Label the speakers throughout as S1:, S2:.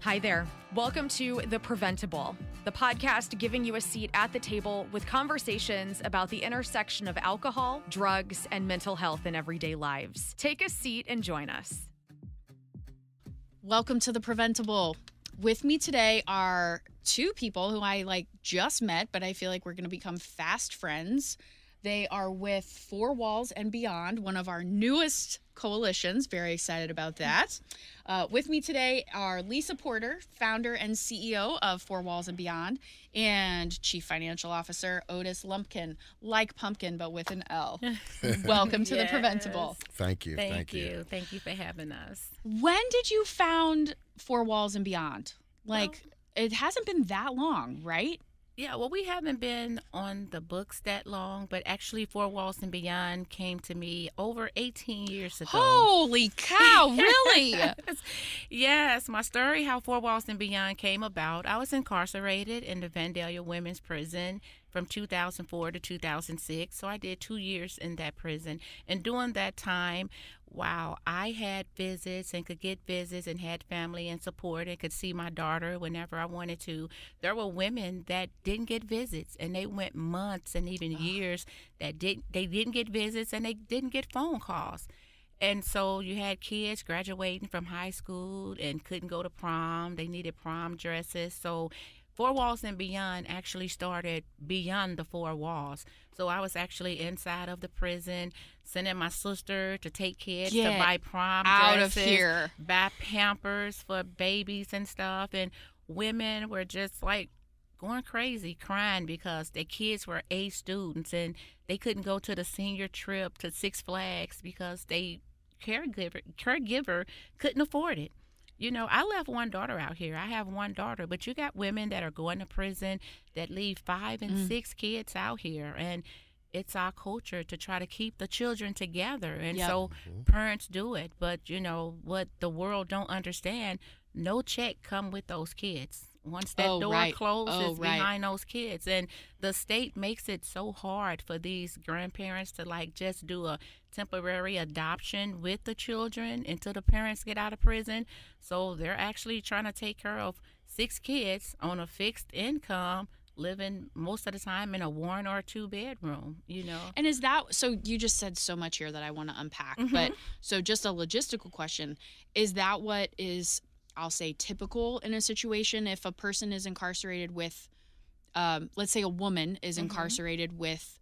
S1: Hi there. Welcome to The Preventable, the podcast giving you a seat at the table with conversations about the intersection of alcohol, drugs, and mental health in everyday lives. Take a seat and join us.
S2: Welcome to The Preventable. With me today are two people who I just met, but I feel like we're going to become fast friends. They are with 4 Walls and Beyond, one of our newest coalitions. Very excited about that. With me today are Lisa Porter, founder and CEO of 4 Walls and Beyond, and Chief Financial Officer Otis Lumpkin, like pumpkin, but with an L. Welcome to The Preventable.
S3: Thank you.
S4: Thank you. Thank you for having us.
S2: When did you found 4 Walls and Beyond? It hasn't been that long, right?
S4: Yeah, well, we haven't been on the books that long, but actually 4 Walls and Beyond came to me over 18 years ago.
S2: Holy cow, really?
S4: Yes, my story, how 4 Walls and Beyond came about. I was incarcerated in the Vandalia Women's Prison from 2004 to 2006, so I did 2 years in that prison. And during that time, wow, I had visits and could get visits and had family and support and could see my daughter whenever I wanted to. There were women that didn't get visits, and they went months and even years that they didn't get visits and they didn't get phone calls. And so you had kids graduating from high school and couldn't go to prom. They needed prom dresses. So 4 Walls and Beyond actually started beyond the 4 walls. So I was actually inside of the prison, sending my sister to take kids to buy prom dresses,
S2: of here.
S4: buy Pampers for babies and stuff. And women were just like going crazy, crying because their kids were A students and they couldn't go to the senior trip to Six Flags because they caregiver couldn't afford it. You know, I left one daughter out here. I have one daughter, but you got women that are going to prison that leave 5 and 6 kids out here. And it's our culture to try to keep the children together. And so parents do it. But, you know, what the world don't understand, no check come with those kids. Once that door closes behind those kids. And the state makes it so hard for these grandparents to just do a temporary adoption with the children until the parents get out of prison. So they're actually trying to take care of 6 kids on a fixed income, living most of the time in a 1 or 2 bedroom, you know.
S2: And is that, so you just said so much here that I want to unpack, but so just a logistical question, is that what is, I'll say, typical in a situation if a person is incarcerated with, let's say a woman is incarcerated with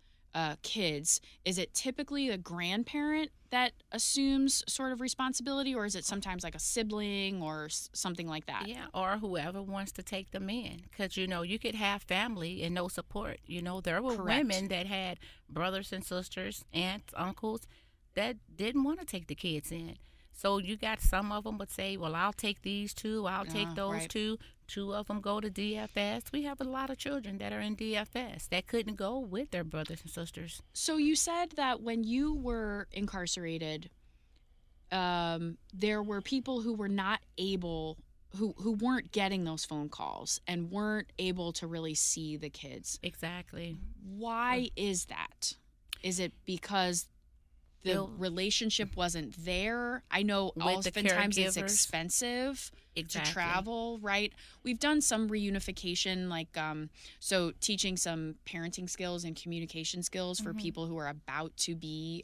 S2: kids, is it typically the grandparent that assumes sort of responsibility, or is it sometimes like a sibling or something like that?
S4: Yeah, or whoever wants to take them in, because, you know, you could have family and no support. You know, there were women that had brothers and sisters, aunts, uncles that didn't want to take the kids in. So you got some of them would say, well, I'll take these 2, I'll take those 2. 2 of them go to DFS. We have a lot of children that are in DFS that couldn't go with their brothers and sisters.
S2: So you said that when you were incarcerated, there were people who were not able, who weren't getting those phone calls and weren't able to really see the kids.
S4: Exactly.
S2: Why is that? Is it because the relationship wasn't there? I know oftentimes it's expensive to travel, right? We've done some reunification, so teaching some parenting skills and communication skills for people who are about to be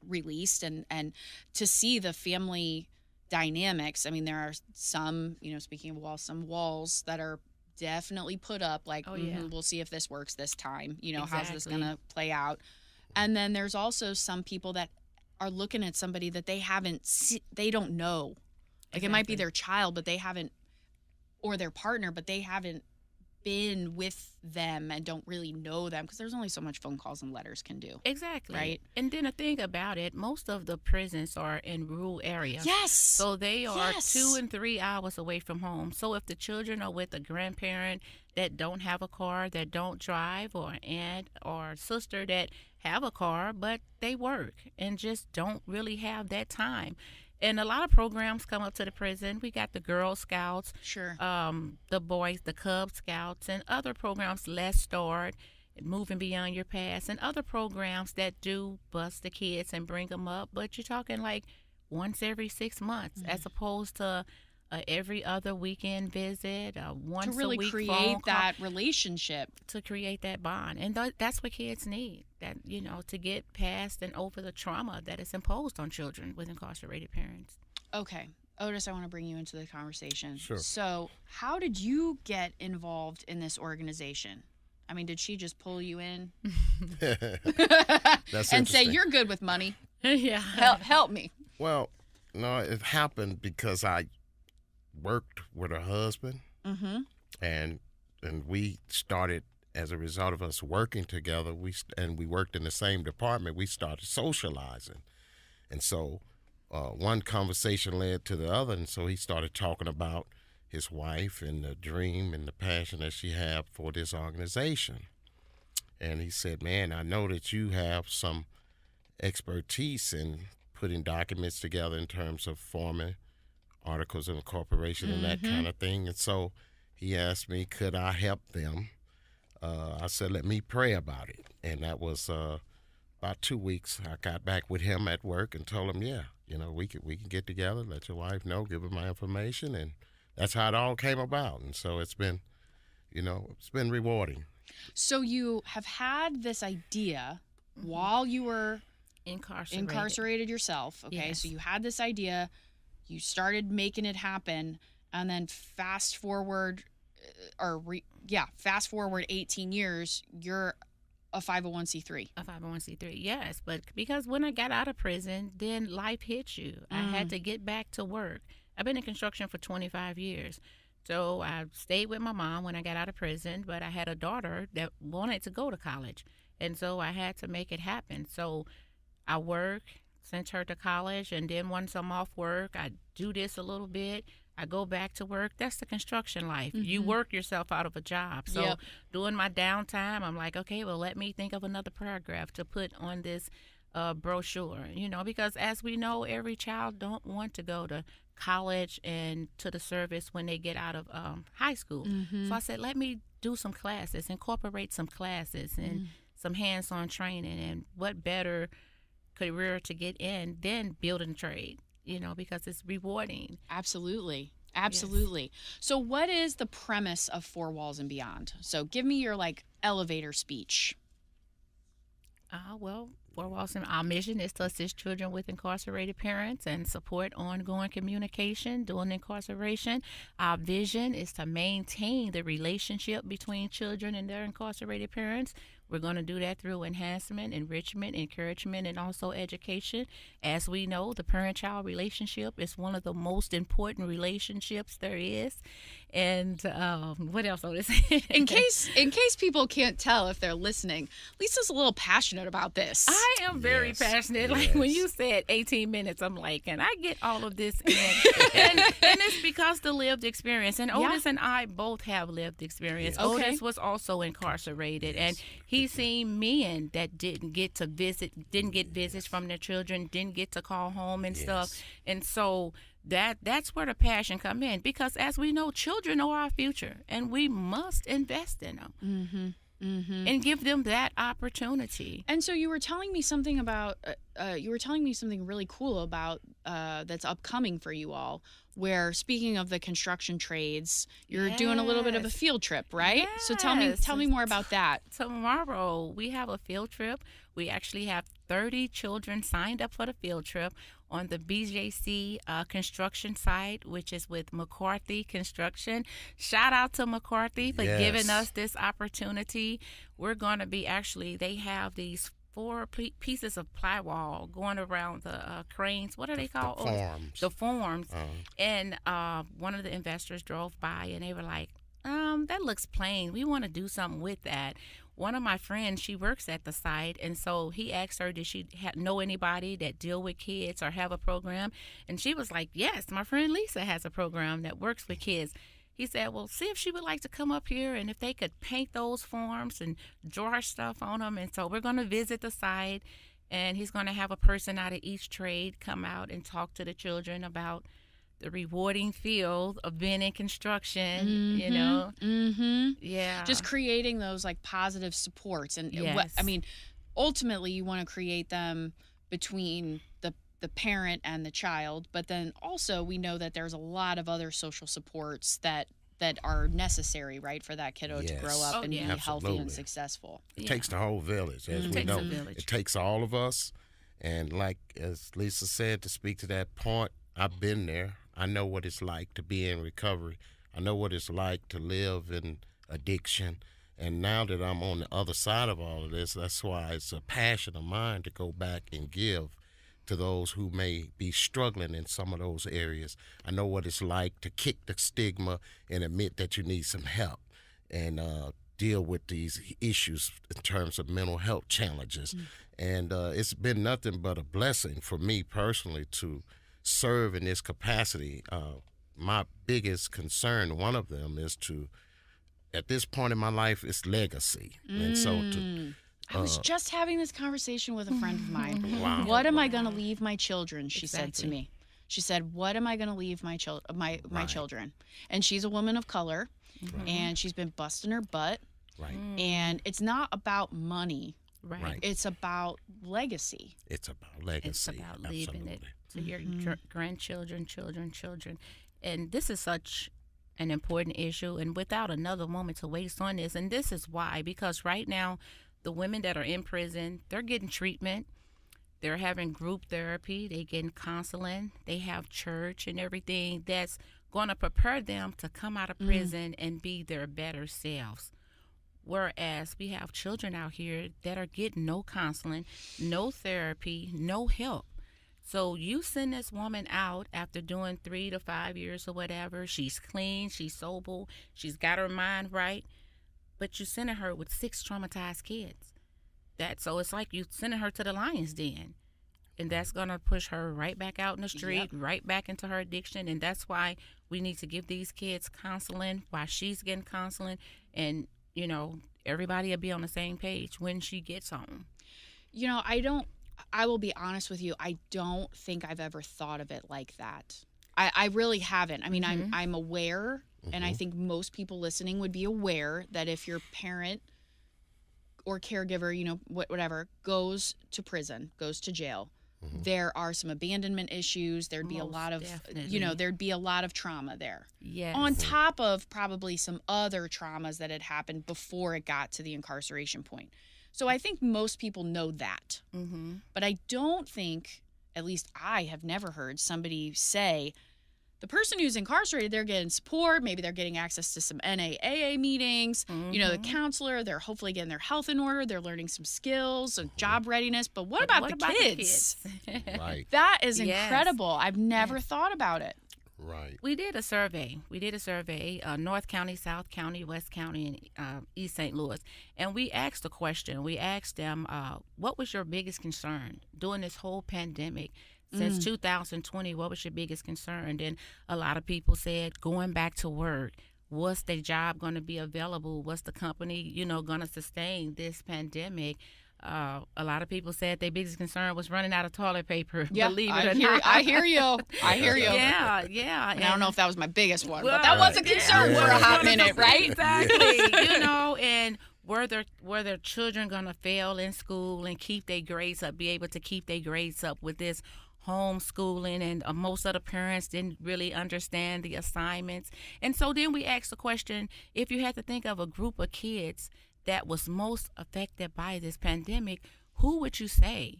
S2: released and to see the family dynamics. I mean, there are some, speaking of walls, some walls that are definitely put up we'll see if this works this time. How's this going to play out? And then there's also some people that are looking at somebody that they don't know. It might be their child, but they haven't, or their partner, but they haven't been with them and don't really know them, because there's only so much phone calls and letters can do.
S4: Exactly.
S2: Right?
S4: And then the thing about it, most of the prisons are in rural areas.
S2: Yes.
S4: So they are 2 and 3 hours away from home. So if the children are with a grandparent that don't have a car, that don't drive, or aunt or sister that have a car, but they work and just don't really have that time. And a lot of programs come up to the prison. We got the Girl Scouts, the boys, the Cub Scouts, and other programs, Let's Start, Moving Beyond Your Past, and other programs that do bus the kids and bring them up. But you're talking like once every 6 months, as opposed to every other weekend visit, once
S2: to really
S4: a week
S2: create that relationship,
S4: to create that bond. And that's what kids need, that, to get past and over the trauma that is imposed on children with incarcerated parents.
S2: Okay. Otis, I want to bring you into the conversation.
S3: Sure.
S2: So how did you get involved in this organization? I mean, did she just pull you in
S3: That's
S2: and say, you're good with money?
S4: Yeah.
S2: Help me.
S3: Well, no, it happened because I worked with her husband, and we started, as a result of us working together, we worked in the same department, we started socializing. And so one conversation led to the other, and so he started talking about his wife and the dream and the passion that she had for this organization. And he said, man, I know that you have some expertise in putting documents together in terms of forming articles of incorporation and that kind of thing. And so he asked me, could I help them? I said, let me pray about it. And that was about 2 weeks. I got back with him at work and told him, yeah, we can get together, let your wife know, give her my information. And that's how it all came about. And so it's been rewarding.
S2: So you have had this idea while you were incarcerated yourself. Okay.
S4: Yes.
S2: So you had this idea, you started making it happen, and then fast forward 18 years, you're a 501c3.
S4: A 501c3, yes. But because when I got out of prison, then life hit you. I had to get back to work. I've been in construction for 25 years. So I stayed with my mom when I got out of prison, but I had a daughter that wanted to go to college. And so I had to make it happen. So I work, sent her to college, and then once I'm off work, I do this a little bit. I go back to work. That's the construction life. You work yourself out of a job. So during my downtime, I'm like, okay, well, let me think of another paragraph to put on this brochure, because as we know, every child don't want to go to college and to the service when they get out of high school. So I said, let me do some classes, incorporate some classes and some hands-on training, and what better career to get in than building trade, because it's rewarding.
S2: Absolutely.
S4: Yes.
S2: So what is the premise of Four Walls and Beyond? So give me your elevator speech.
S4: Well, Four Walls and our mission is to assist children with incarcerated parents and support ongoing communication during incarceration. Our vision is to maintain the relationship between children and their incarcerated parents. We're going to do that through enhancement, enrichment, encouragement, and also education. As we know, the parent-child relationship is one of the most important relationships there is. And what else, Otis?
S2: In case people can't tell if they're listening, Lisa's a little passionate about this.
S4: I am very passionate. Like when you said 18 minutes, I'm like, can I get all of this in? and it's because the lived experience. And Otis and I both have lived experience.
S2: Okay.
S4: Otis was also incarcerated, and he's seen men that didn't get visits from their children, didn't get to call home and stuff. And so that's where the passion come in, because as we know, children are our future, and we must invest in them and give them that opportunity.
S2: And so you were telling me something about really cool about that's upcoming for you all, where, speaking of the construction trades, you're doing a little bit of a field trip, right?
S4: Yes.
S2: So tell me more about that.
S4: Tomorrow we have a field trip. We actually have 30 children signed up for the field trip on the BJC construction site, which is with McCarthy Construction. Shout out to McCarthy for giving us this opportunity. We're going to be they have these 4 pieces of plywall going around the cranes. What are they called? The forms. And one of the investors drove by and they were like, that looks plain. We want to do something with that. One of my friends, she works at the site, and so he asked her, did she know anybody that deal with kids or have a program? And she was like, yes, my friend Lisa has a program that works with kids. He said, well, see if she would like to come up here and if they could paint those forms and draw stuff on them. And so we're going to visit the site, and he's going to have a person out of each trade come out and talk to the children about the rewarding field of being in construction, just creating
S2: those positive supports. And ultimately you want to create them between the parent and the child, but then also we know that there's a lot of other social supports that are necessary, right, for that kiddo to grow up and be healthy and successful.
S3: It takes the whole village, as we know. It takes all of us. And like as Lisa said, to speak to that point, I've been there. I know what it's like to be in recovery. I know what it's like to live in addiction. And now that I'm on the other side of all of this, that's why it's a passion of mine to go back and give to those who may be struggling in some of those areas. I know what it's like to kick the stigma and admit that you need some help and deal with these issues in terms of mental health challenges. And it's been nothing but a blessing for me personally to serve in this capacity. My biggest concern, one of them, is to, at this point in my life, is legacy. And so
S2: I was just having this conversation with a friend of mine. Wow. What am I going to leave my children? She said to me. She said, what am I going to leave my children? And she's a woman of color, and she's been busting her butt.
S3: Right.
S2: And it's not about money.
S4: Right.
S2: It's about legacy.
S3: It's about legacy.
S4: It's about leaving it to your grandchildren, children. And this is such an important issue. And without another moment to waste on this, and this is why, because right now, the women that are in prison, they're getting treatment. They're having group therapy. They're getting counseling. They have church and everything that's going to prepare them to come out of prison and be their better selves. Whereas we have children out here that are getting no counseling, no therapy, no help. So you send this woman out after doing 3 to 5 years or whatever. She's clean. She's sober. She's got her mind right. But you're sending her with 6 traumatized kids. So it's like you sending her to the lion's den. And that's going to push her right back out in the street, right back into her addiction. And that's why we need to give these kids counseling while she's getting counseling. And, you know, everybody will be on the same page when she gets home.
S2: You know, I will be honest with you. I don't think I've ever thought of it like that. I really haven't. I mean, I'm aware. And I think most people listening would be aware that if your parent or caregiver, you know, whatever, goes to prison, goes to jail, there are some abandonment issues. There'd be a lot of, you know, there'd be a lot of trauma there.
S4: Yes.
S2: On top of probably some other traumas that had happened before it got to the incarceration point. So I think most people know that. But I don't think, at least I have never heard somebody say, the person who's incarcerated, they're getting support. Maybe they're getting access to some NAAA meetings. You know, the counselor, they're hopefully getting their health in order. They're learning some skills and job readiness. But what about the kids?
S3: Right.
S2: That is incredible. I've never thought about it.
S3: Right.
S4: We did a survey. North County, South County, West County, and East St. Louis. And we asked a question. We asked them, what was your biggest concern during this whole pandemic? Since 2020, what was your biggest concern? And a lot of people said going back to work. What's their job going to be available? What's the company, you know, going to sustain this pandemic? A lot of people said their biggest concern was running out of toilet paper.
S2: Yeah,
S4: believe it or not.
S2: I hear you.
S4: Yeah.
S2: And I don't know if that was my biggest one, but that was a concern for a hot minute, right?
S4: Exactly. You know, and were their children going to fail in school and keep their grades up, be able to keep their grades up with this homeschooling, and most of the parents didn't really understand the assignments. And so then we asked the question, if you had to think of a group of kids that was most affected by this pandemic, who would you say?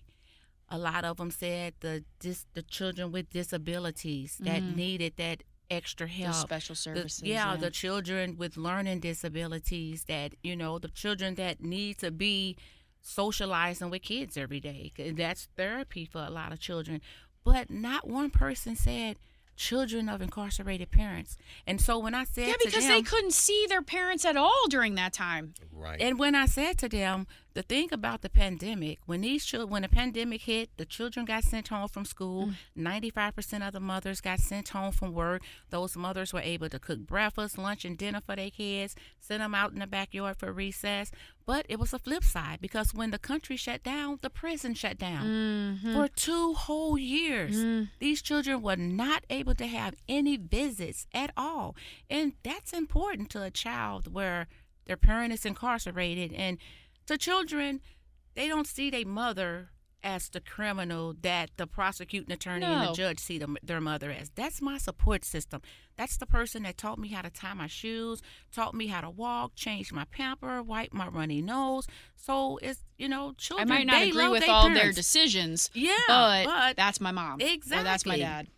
S4: A lot of them said the children with disabilities that needed that extra help.
S2: The special services.
S4: The children with learning disabilities, that, you know, the children that need to be socializing with kids every day. That's therapy for a lot of children. But not one person said children of incarcerated parents. And so when I said to
S2: because
S4: them,
S2: they couldn't see their parents at all during that time.
S3: Right.
S4: And when I said to them, the thing about the pandemic, when the pandemic hit, the children got sent home from school. 95% of the mothers got sent home from work. Those mothers were able to cook breakfast, lunch, and dinner for their kids, send them out in the backyard for recess. But it was a flip side, because when the country shut down, the prison shut down. For 2 whole years. These children were not able to have any visits at all. And that's important to a child where their parent is incarcerated. And to children, they don't see their mother as the criminal that the prosecuting attorney and the judge see their mother as. That's my support system. That's the person that taught me how to tie my shoes, taught me how to walk, change my pamper, wipe my runny nose. So it's, children,
S2: I might not agree with all their decisions, but that's my mom.
S4: Exactly.
S2: Or that's my dad.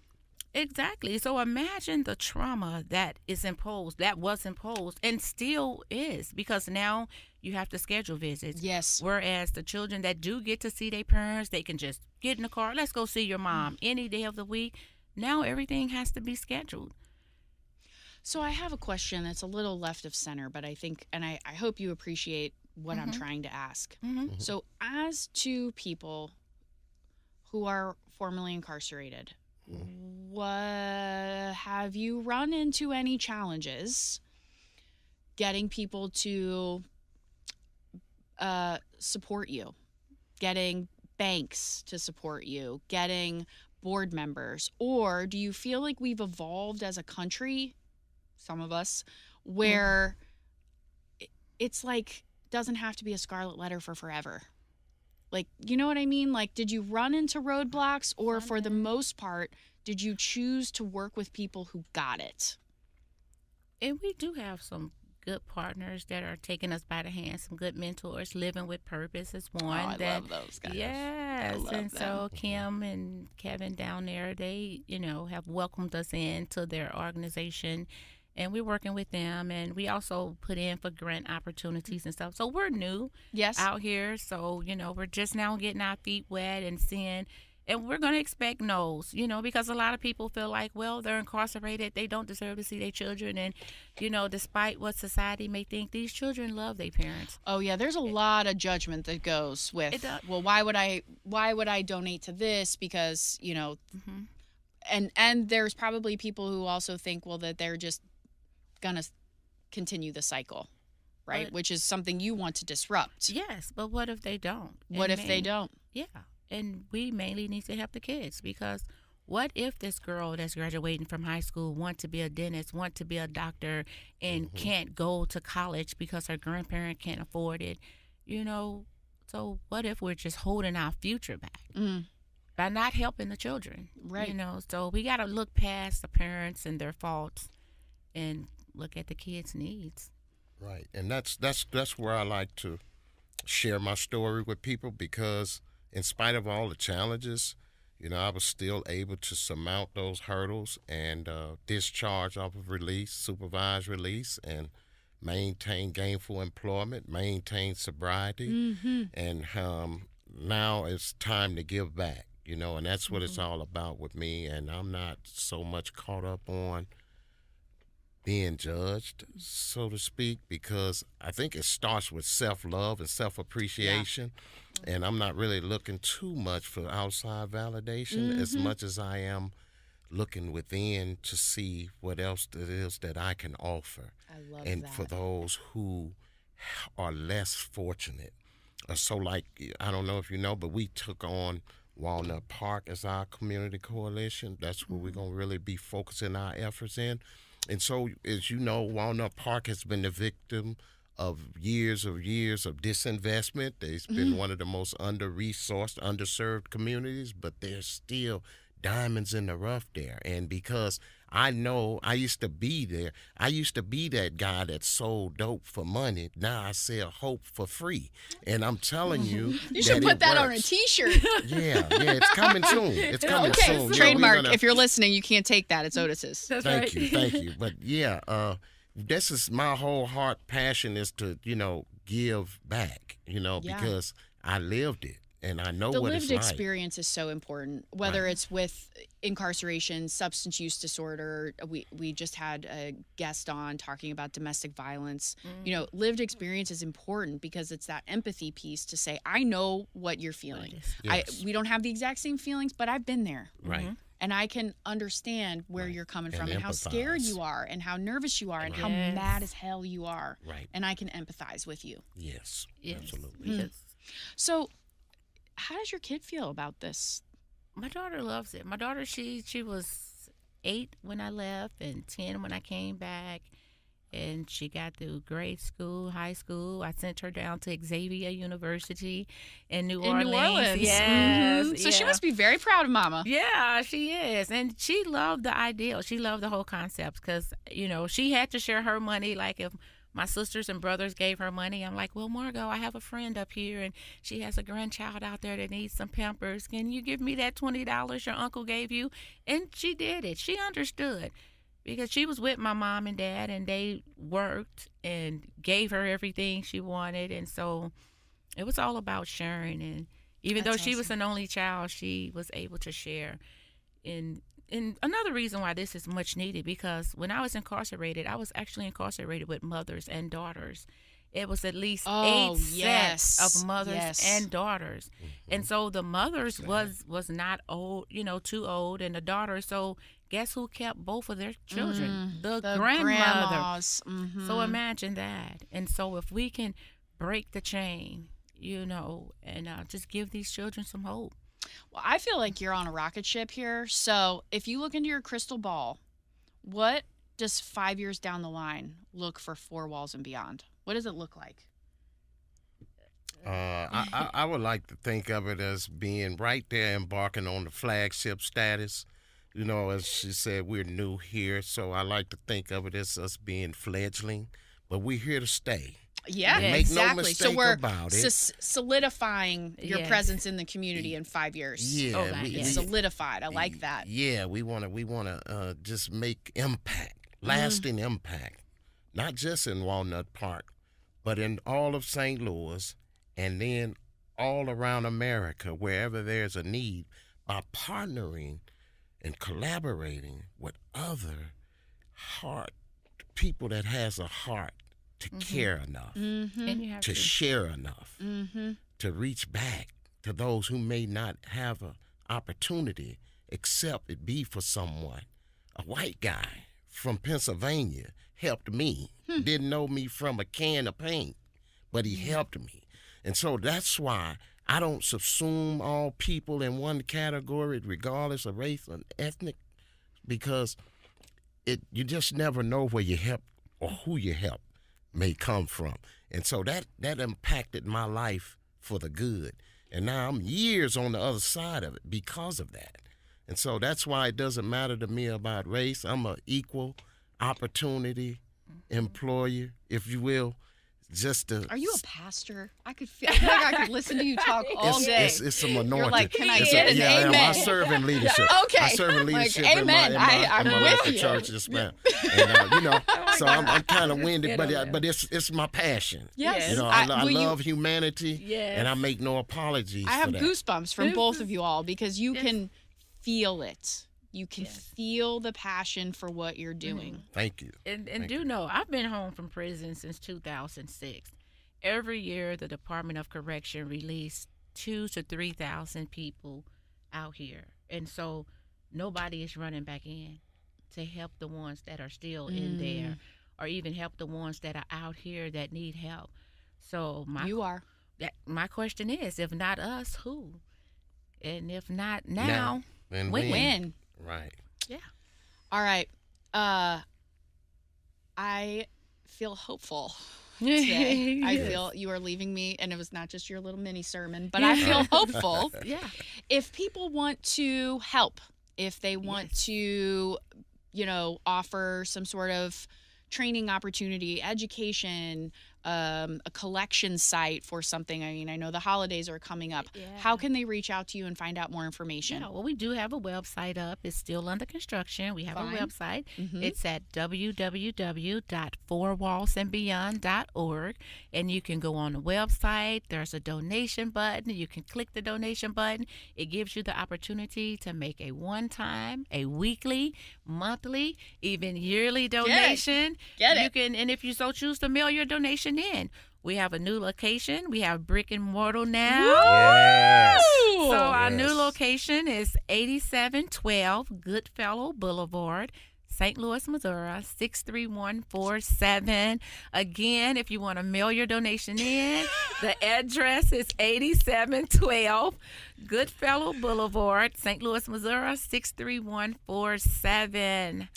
S4: Exactly. So imagine the trauma that was imposed, and still is, because now you have to schedule visits.
S2: Yes.
S4: Whereas the children that do get to see their parents, they can just get in the car, let's go see your mom any day of the week. Now everything has to be scheduled.
S2: So I have a question that's a little left of center, but I think, and I hope you appreciate what I'm trying to ask. So as two people who are formerly incarcerated, have you run into any challenges getting people to support you, getting banks to support you, getting board members? Or do you feel like we've evolved as a country, some of us, where it's like doesn't have to be a scarlet letter for forever? Like, you know what I mean? Like, did you run into roadblocks, or for the most part, did you choose to work with people who got it?
S4: And we do have some good partners that are taking us by the hand, some good mentors. Living with Purpose is one.
S2: I love those guys.
S4: Yes. And so Kim and Kevin down there, they, have welcomed us into their organization. And we're working with them, and we also put in for grant opportunities and stuff. So we're new out here. So, we're just now getting our feet wet and seeing, and we're going to expect no's, because a lot of people feel like, well, they're incarcerated. They don't deserve to see their children. And, despite what society may think, these children love their parents.
S2: Oh, yeah. There's a lot of judgment that goes with, well, why would I donate to this? Because, and there's probably people who also think, well, that they're just gonna continue the cycle, right? Which is something you want to disrupt.
S4: Yes, but what if they don't?
S2: What if they don't?
S4: Yeah, and we mainly need to help the kids, because what if this girl that's graduating from high school wants to be a dentist, wants to be a doctor, and can't go to college because her grandparent can't afford it? So what if we're just holding our future back by not helping the children?
S2: Right.
S4: So we got to look past the parents and their faults and look at the kids' needs.
S3: Right. And that's where I like to share my story with people, because in spite of all the challenges, I was still able to surmount those hurdles and discharge off of release, supervised release, and maintain gainful employment, maintain sobriety. And now it's time to give back, and that's what it's all about with me. And I'm not so much caught up on being judged, so to speak, because I think it starts with self-love and self-appreciation. And I'm not really looking too much for outside validation as much as I am looking within to see what else it is that I can offer.
S2: I love
S3: and
S2: that.
S3: For those who are less fortunate. So like, I don't know if you know, but we took on Walnut Park as our community coalition. That's where we're going to really be focusing our efforts in. And so, as you know, Walnut Park has been the victim of years of disinvestment. It's been one of the most under-resourced, underserved communities, but there's still diamonds in the rough there. And because I know I used to be there, I used to be that guy that sold dope for money. Now I sell hope for free. And I'm telling you,
S2: you should put that on a T-shirt.
S3: Yeah, it's coming soon. It's coming soon.
S2: Trademark. If you're listening, you can't take that. It's Otis's.
S3: Thank you. But yeah, this is my whole heart passion, is to, give back, because I lived it. And I know what it's like.
S2: The lived experience is so important, whether it's with incarceration, substance use disorder. We just had a guest on talking about domestic violence. Lived experience is important because it's that empathy piece to say, I know what you're feeling.
S3: Yes.
S2: We don't have the exact same feelings, but I've been there.
S3: Right.
S2: And I can understand where you're coming from and how scared you are and how nervous you are and how mad as hell you are.
S3: Right.
S2: And I can empathize with you.
S3: Yes. Absolutely.
S2: So, how does your kid feel about this?
S4: My daughter loves it. My daughter, she was 8 when I left and 10 when I came back. and she got through grade school, high school. I sent her down to Xavier University in New Orleans. Yes.
S2: Mm-hmm. So she must be very proud of Mama.
S4: Yeah, she is. And she loved the ideal. She loved the whole concept because, she had to share her money. Like if my sisters and brothers gave her money, I'm like, well, Margot, I have a friend up here, and she has a grandchild out there that needs some Pampers. Can you give me that $20 your uncle gave you? And she did it. She understood. Because she was with my mom and dad, and they worked and gave her everything she wanted. And so it was all about sharing. And even though she was an only child, she was able to share. And another reason why this is much needed, because when I was incarcerated, I was actually incarcerated with mothers and daughters. It was at least 8 sets of mothers and daughters. Mm-hmm. And so the mothers was not old, too old, and the daughters. So guess who kept both of their children? The grandmother. Mm-hmm. So imagine that. And so if we can break the chain, and just give these children some hope.
S2: Well, I feel like you're on a rocket ship here. So if you look into your crystal ball, what does 5 years down the line look for 4 Walls and Beyond? What does it look like?
S3: I would like to think of it as being right there, embarking on the flagship status. As she said, we're new here, so I like to think of it as us being fledgling, but we're here to stay.
S2: Yeah,
S3: make
S2: exactly.
S3: no mistake
S2: so we're
S3: about it.
S2: Solidifying your presence in the community in 5 years.
S3: Yeah,
S2: solidified. I like that.
S3: Yeah, we want to just make impact, lasting impact, not just in Walnut Park, but in all of St. Louis, and then all around America, wherever there's a need, by partnering and collaborating with other people that has a heart to care enough,
S4: and
S3: to share enough, to reach back to those who may not have an opportunity, except it be for someone. A white guy from Pennsylvania helped me, didn't know me from a can of paint, but he helped me. And so that's why I don't subsume all people in one category, regardless of race and ethnic, because you just never know where your help or who your help may come from. And so that impacted my life for the good. And now I'm years on the other side of it because of that. And so that's why it doesn't matter to me about race. I'm an equal opportunity employer, if you will.
S2: Are you a pastor? I feel like I could listen to you talk all day.
S3: It's a minority.
S2: You're like, can I get an amen?
S3: I serve in leadership.
S2: Okay.
S3: I serve in leadership
S2: in my
S3: local church. Yes, ma'am. And, so I'm kind of winded, but it's my passion.
S2: Yes.
S3: I love humanity, and I make no apologies for that.
S2: I have goosebumps from both of you all because you can feel it. You can feel the passion for what you're doing.
S3: Thank you.
S4: And do know, I've been home from prison since 2006. Every year, the Department of Correction released 2,000 to 3,000 people out here. And so nobody is running back in to help the ones that are still in there, or even help the ones that are out here that need help. So my question is, if not us, who? And if not now, when?
S3: Right.
S4: Yeah.
S2: All right. I feel hopeful today. I feel you are leaving me, and it was not just your little mini sermon, but I feel hopeful.
S4: Yeah.
S2: If people want to help, if they want to, offer some sort of training opportunity, education, a collection site for something. I mean, I know the holidays are coming up. Yeah. How can they reach out to you and find out more information?
S4: Yeah, well, we do have a website up. It's still under construction. We have a website. It's at www.4wallsandbeyond.org, and you can go on the website. There's a donation button. You can click the donation button. It gives you the opportunity to make a one-time, a weekly, monthly, even yearly donation.
S2: Get it.
S4: You can, and if you so choose to mail your donation in. We have a new location. We have brick and mortar now.
S3: Yes.
S4: So our new location is 8712 Goodfellow Boulevard, St. Louis, Missouri, 63147. Again, if you want to mail your donation in, the address is 8712 Goodfellow Boulevard, St. Louis, Missouri, 63147.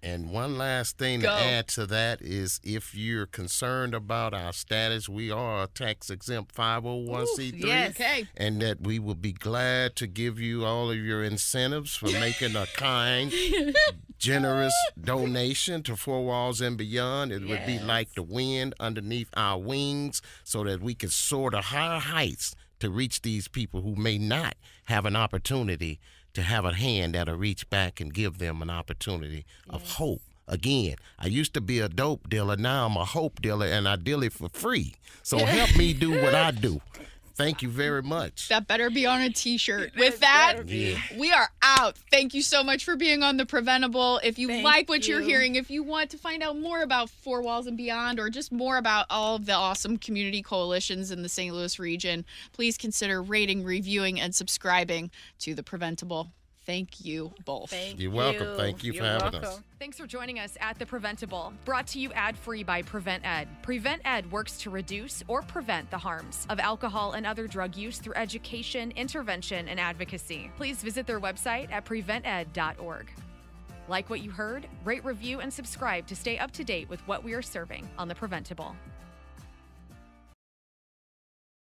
S3: And one last thing to add to that is if you're concerned about our status, we are a tax-exempt 501c3.
S4: Yes.
S2: Okay.
S3: And that we will be glad to give you all of your incentives for making a kind, generous donation to Four Walls and Beyond. It would be like the wind underneath our wings so that we could soar to higher heights to reach these people who may not have an opportunity to have a hand that'll reach back and give them an opportunity of hope. Again, I used to be a dope dealer. Now I'm a hope dealer, and I deal it for free. So help me do what I do. Thank you very much.
S2: That better be on a T-shirt. With that, we are out. Thank you so much for being on The Preventable. If you like what you're hearing, if you want to find out more about Four Walls and Beyond or just more about all of the awesome community coalitions in the St. Louis region, please consider rating, reviewing, and subscribing to The Preventable. Thank you both.
S3: You're welcome. Thank you for having us.
S1: Thanks for joining us at The Preventable, brought to you ad-free by Prevent+Ed. Prevent+Ed works to reduce or prevent the harms of alcohol and other drug use through education, intervention, and advocacy. Please visit their website at prevented.org. Like what you heard? Rate, review, and subscribe to stay up to date with what we are serving on The Preventable.